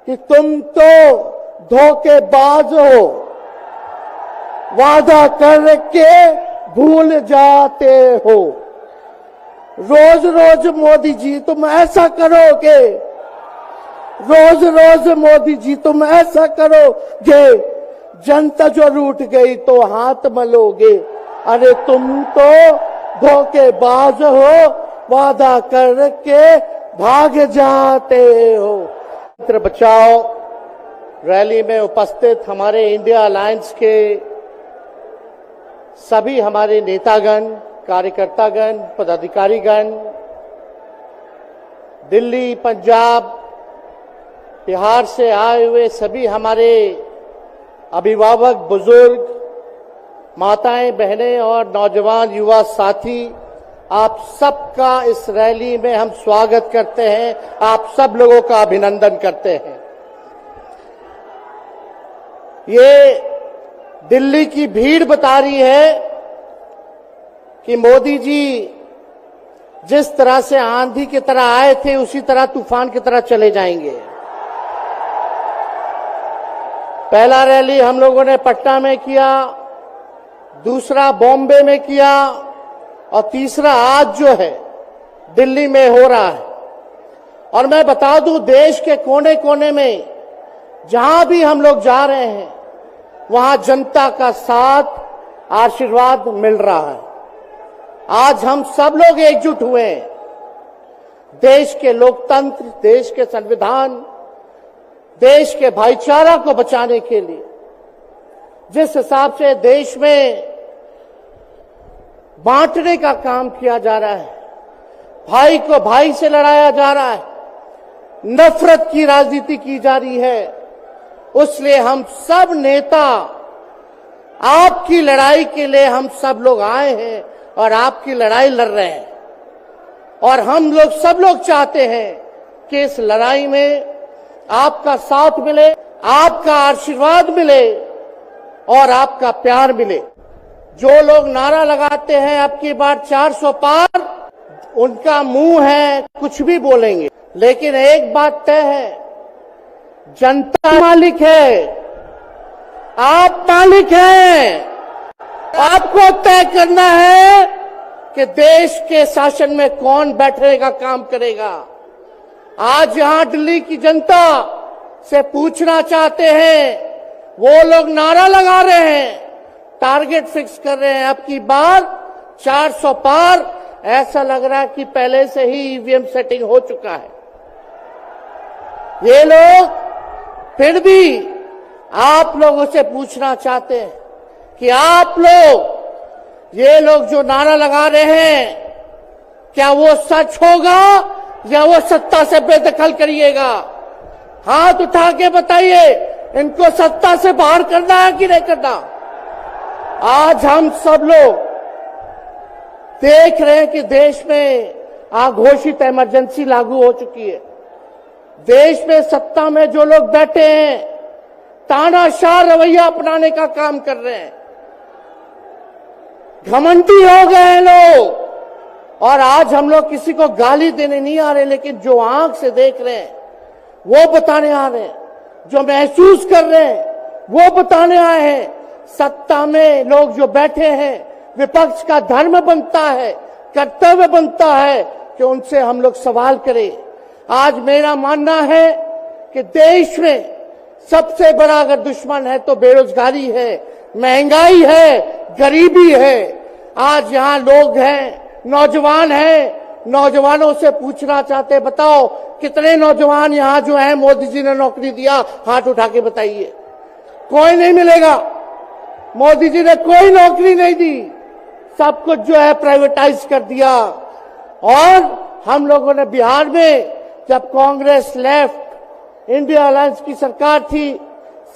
कि तुम तो धोखेबाज हो, वादा करके भूल जाते हो। रोज रोज मोदी जी तुम ऐसा करोगे, रोज रोज मोदी जी तुम ऐसा करोगे, जनता जो रूठ गई तो हाथ मलोगे। अरे तुम तो धोखेबाज हो, वादा करके भाग जाते हो। मित्र बचाओ रैली में उपस्थित हमारे इंडिया अलायंस के सभी हमारे नेतागण, कार्यकर्तागण, पदाधिकारीगण, दिल्ली, पंजाब, बिहार से आए हुए सभी हमारे अभिभावक, बुजुर्ग, माताएं, बहनें और नौजवान युवा साथी, आप सबका इस रैली में हम स्वागत करते हैं। आप सब लोगों का अभिनंदन करते हैं। ये दिल्ली की भीड़ बता रही है कि मोदी जी जिस तरह से आंधी की तरह आए थे उसी तरह तूफान की तरह चले जाएंगे। पहला रैली हम लोगों ने पटना में किया, दूसरा बॉम्बे में किया और तीसरा आज जो है दिल्ली में हो रहा है। और मैं बता दूं, देश के कोने कोने में जहां भी हम लोग जा रहे हैं वहां जनता का साथ, आशीर्वाद मिल रहा है। आज हम सब लोग एकजुट हुए हैं देश के लोकतंत्र, देश के संविधान, देश के भाईचारा को बचाने के लिए। जिस हिसाब से देश में बांटने का काम किया जा रहा है, भाई को भाई से लड़ाया जा रहा है, नफरत की राजनीति की जा रही है, उसलिए हम सब नेता आपकी लड़ाई के लिए हम सब लोग आए हैं और आपकी लड़ाई लड़ रहे हैं। और हम लोग सब लोग चाहते हैं कि इस लड़ाई में आपका साथ मिले, आपका आशीर्वाद मिले और आपका प्यार मिले। जो लोग नारा लगाते हैं अब की बार 400 पार, उनका मुंह है कुछ भी बोलेंगे, लेकिन एक बात तय है, जनता मालिक है, आप मालिक हैं। आपको तय करना है कि देश के शासन में कौन बैठने का काम करेगा। आज यहां दिल्ली की जनता से पूछना चाहते हैं, वो लोग नारा लगा रहे हैं, टारगेट फिक्स कर रहे हैं अब की बार 400 पार। ऐसा लग रहा है कि पहले से ही ईवीएम सेटिंग हो चुका है। ये लोग फिर भी आप लोगों से पूछना चाहते हैं कि आप लोग, ये लोग जो नारा लगा रहे हैं, क्या वो सच होगा या वो सत्ता से बेदखल करिएगा? हाथ उठा के बताइए, इनको सत्ता से बाहर करना है कि नहीं करना? आज हम सब लोग देख रहे हैं कि देश में अघोषित इमरजेंसी लागू हो चुकी है। देश में सत्ता में जो लोग बैठे हैं तानाशाह रवैया अपनाने का काम कर रहे हैं, घमंडी हो गए हैं लोग। और आज हम लोग किसी को गाली देने नहीं आ रहे, लेकिन जो आंख से देख रहे हैं वो बताने आ रहे हैं, जो महसूस कर रहे हैं वो बताने आए हैं। सत्ता में लोग जो बैठे हैं, विपक्ष का धर्म बनता है, कर्तव्य बनता है कि उनसे हम लोग सवाल करें। आज मेरा मानना है कि देश में सबसे बड़ा अगर दुश्मन है तो बेरोजगारी है, महंगाई है, गरीबी है। आज यहाँ लोग हैं, नौजवान हैं, नौजवानों से पूछना चाहते, बताओ कितने नौजवान यहाँ जो हैं मोदी जी ने नौकरी दिया? हाथ उठा के बताइए। कोई नहीं मिलेगा। मोदी जी ने कोई नौकरी नहीं दी, सब कुछ जो है प्राइवेटाइज कर दिया। और हम लोगों ने बिहार में जब कांग्रेस लेफ्ट, इंडिया अलायंस की सरकार थी,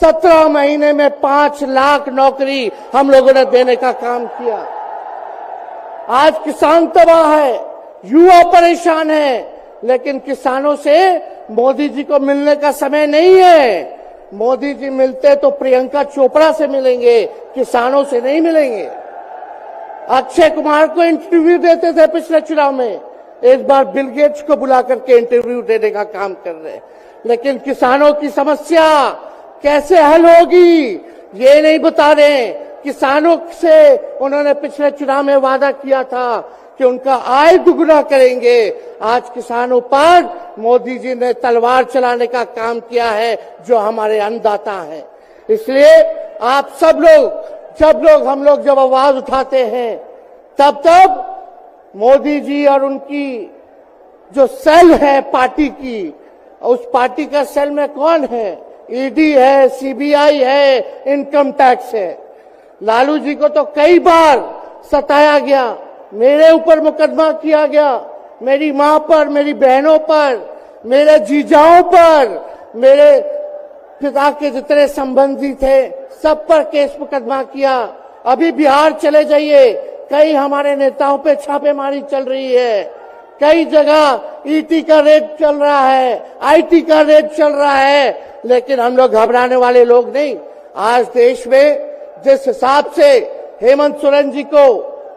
17 महीने में 5 लाख नौकरी हम लोगों ने देने का काम किया। आज किसान तबाह है, युवा परेशान है, लेकिन किसानों से मोदी जी को मिलने का समय नहीं है। मोदी जी मिलते तो प्रियंका चोपड़ा से मिलेंगे, किसानों से नहीं मिलेंगे। अक्षय कुमार को इंटरव्यू देते थे पिछले चुनाव में, इस बार बिल गेट्स को बुला करके इंटरव्यू देने का काम कर रहे हैं। लेकिन किसानों की समस्या कैसे हल होगी ये नहीं बता रहे। किसानों से उन्होंने पिछले चुनाव में वादा किया था कि उनका आय दुगुना करेंगे। आज किसानों पर मोदी जी ने तलवार चलाने का काम किया है, जो हमारे अन्नदाता हैं। इसलिए आप सब लोग हम लोग जब आवाज उठाते हैं तब मोदी जी और उनकी जो सेल है पार्टी की, उस पार्टी का सेल में कौन है? ईडी है, सीबीआई है, इनकम टैक्स है। लालू जी को तो कई बार सताया गया, मेरे ऊपर मुकदमा किया गया, मेरी मां पर, मेरी बहनों पर, मेरे जीजाओं पर, मेरे पिता के जितने संबंधी थे सब पर केस मुकदमा किया। अभी बिहार चले जाइए, कई हमारे नेताओं पे छापेमारी चल रही है, कई जगह ईटी का रेड चल रहा है, आईटी का रेड चल रहा है, लेकिन हम लोग घबराने वाले लोग नहीं। आज देश में जिस हिसाब से हेमंत सोरेन जी को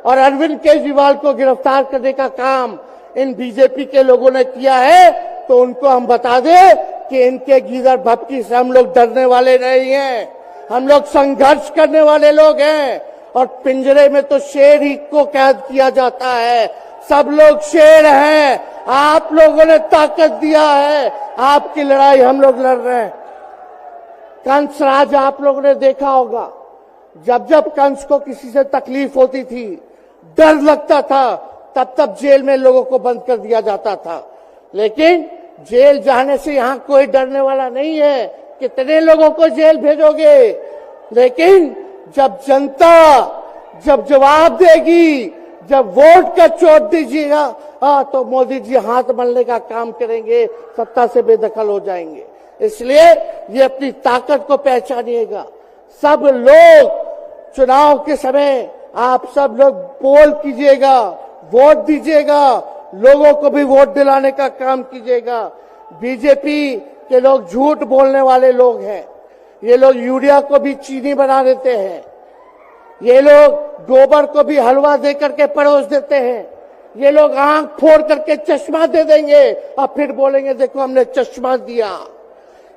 और अरविंद केजरीवाल को गिरफ्तार करने का काम इन बीजेपी के लोगों ने किया है, तो उनको हम बता दें कि इनके गीदड़ भपकी से हम लोग डरने वाले नहीं हैं। हम लोग संघर्ष करने वाले लोग हैं। और पिंजरे में तो शेर ही को कैद किया जाता है, सब लोग शेर हैं। आप लोगों ने ताकत दिया है, आपकी लड़ाई हम लोग लड़ रहे हैं। कंस राज आप लोगों ने देखा होगा, जब जब कंस को किसी से तकलीफ होती थी, डर लगता था, तब जेल में लोगों को बंद कर दिया जाता था। लेकिन जेल जाने से यहां कोई डरने वाला नहीं है। कितने लोगों को जेल भेजोगे? लेकिन जब जनता जब जवाब देगी, जब वोट का चोट दीजिएगा, तो मोदी जी हाथ मलने का काम करेंगे, सत्ता से बेदखल हो जाएंगे। इसलिए ये अपनी ताकत को पहचानिएगा। सब लोग चुनाव के समय आप सब लोग पोल कीजिएगा, वोट दीजिएगा, लोगों को भी वोट दिलाने का काम कीजिएगा। बीजेपी के लोग झूठ बोलने वाले लोग हैं। ये लोग यूरिया को भी चीनी बना देते हैं, ये लोग गोबर को भी हलवा दे करके परोस देते हैं, ये लोग आंख फोड़ करके चश्मा दे देंगे और फिर बोलेंगे देखो हमने चश्मा दिया।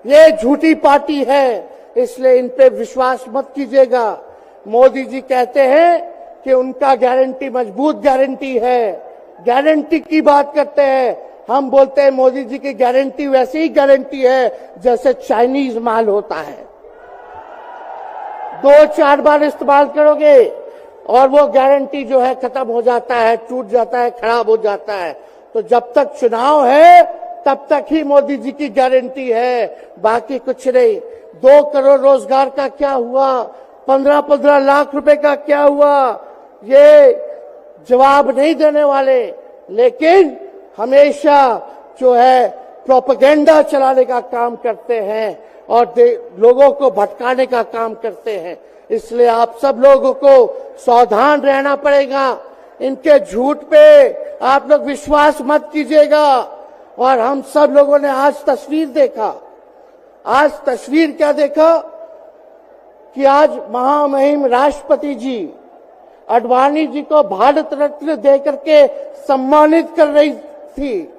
ये झूठी पार्टी है, इसलिए इन पे विश्वास मत कीजिएगा। मोदी जी कहते हैं कि उनका गारंटी मजबूत गारंटी है, गारंटी की बात करते हैं। हम बोलते हैं मोदी जी की गारंटी वैसी ही गारंटी है जैसे चाइनीज माल होता है, 2-4 बार इस्तेमाल करोगे और वो गारंटी जो है खत्म हो जाता है, टूट जाता है, खराब हो जाता है। तो जब तक चुनाव है तब तक ही मोदी जी की गारंटी है, बाकी कुछ नहीं। 2 करोड़ रोजगार का क्या हुआ, 15-15 लाख रुपए का क्या हुआ, ये जवाब नहीं देने वाले, लेकिन हमेशा जो है प्रोपेगेंडा चलाने का काम करते हैं और लोगों को भटकाने का काम करते हैं। इसलिए आप सब लोगों को सावधान रहना पड़ेगा। इनके झूठ पे आप लोग विश्वास मत कीजिएगा। और हम सब लोगों ने आज तस्वीर देखा, आज तस्वीर क्या देखा कि आज महामहिम राष्ट्रपति जी अडवाणी जी को भारत रत्न देकर के सम्मानित कर रही थी।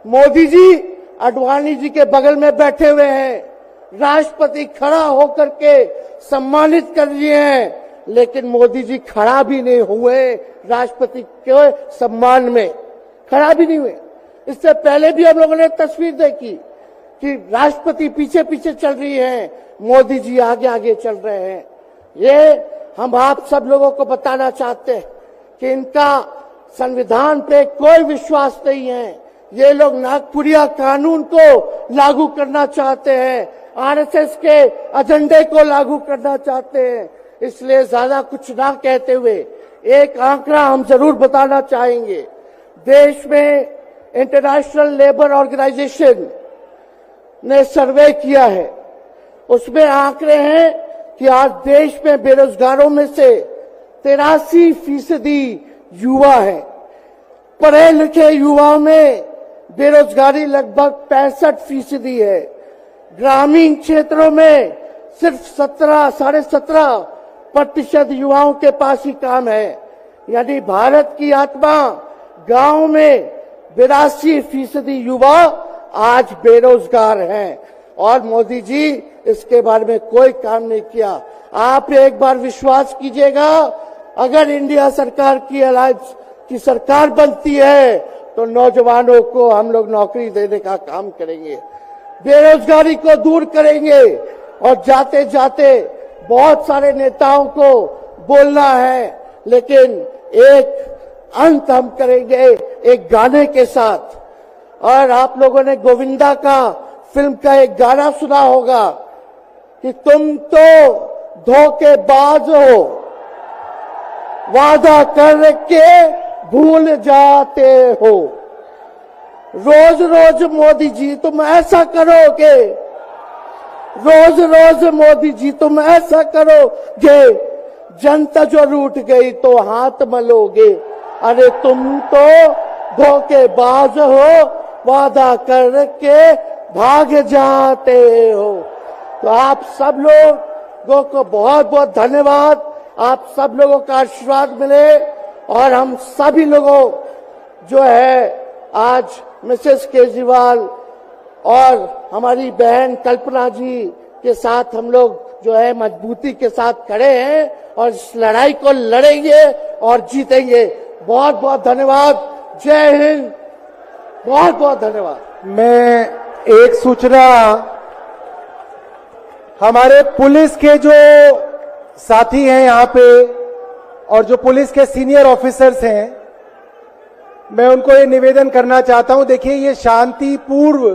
मोदी जी अडवाणी जी के बगल में बैठे हुए हैं, राष्ट्रपति खड़ा होकर के सम्मानित कर लिए हैं, लेकिन मोदी जी खड़ा भी नहीं हुए राष्ट्रपति के सम्मान में, खड़ा भी नहीं हुए। इससे पहले भी हम लोगों ने तस्वीर देखी कि राष्ट्रपति पीछे पीछे चल रही है, मोदी जी आगे आगे चल रहे हैं। ये हम आप सब लोगों को बताना चाहते हैं कि इनका संविधान पे कोई विश्वास नहीं है। ये लोग नागपुरिया कानून को लागू करना चाहते हैं, आरएसएस के एजेंडे को लागू करना चाहते हैं। इसलिए ज्यादा कुछ ना कहते हुए एक आंकड़ा हम जरूर बताना चाहेंगे। देश में इंटरनेशनल लेबर ऑर्गेनाइजेशन ने सर्वे किया है, उसमें आंकड़े हैं कि आज देश में बेरोजगारों में से 83% युवा है। पढ़े लिखे युवाओं में बेरोजगारी लगभग 65% है। ग्रामीण क्षेत्रों में सिर्फ 17.5% युवाओं के पास ही काम है। यानी भारत की आत्मा गांव में 82% युवा आज बेरोजगार हैं। और मोदी जी इसके बारे में कोई काम नहीं किया। आप एक बार विश्वास कीजिएगा, अगर इंडिया सरकार की अलायंस की सरकार बनती है तो नौजवानों को हम लोग नौकरी देने का काम करेंगे, बेरोजगारी को दूर करेंगे। और जाते जाते बहुत सारे नेताओं को बोलना है, लेकिन एक अंत हम करेंगे एक गाने के साथ। और आप लोगों ने गोविंदा का फिल्म का एक गाना सुना होगा कि तुम तो धोखेबाज हो, वादा करके भूल जाते हो। रोज रोज मोदी जी तुम ऐसा करोगे, रोज रोज मोदी जी तुम ऐसा करोगे, जनता जो रूठ गई तो हाथ मलोगे। अरे तुम तो धोखेबाज हो, वादा करके भाग जाते हो। तो आप सब लोगों को बहुत बहुत धन्यवाद। आप सब लोगों का आशीर्वाद मिले और हम सभी लोगों जो है आज मिसेस केजरीवाल और हमारी बहन कल्पना जी के साथ हम लोग जो है मजबूती के साथ खड़े हैं और इस लड़ाई को लड़ेंगे और जीतेंगे। बहुत बहुत धन्यवाद। जय हिंद। बहुत बहुत धन्यवाद। मैं एक सूचना हमारे पुलिस के जो साथी हैं यहाँ पे और जो पुलिस के सीनियर ऑफिसर्स हैं, मैं उनको ये निवेदन करना चाहता हूं। देखिए, ये शांतिपूर्व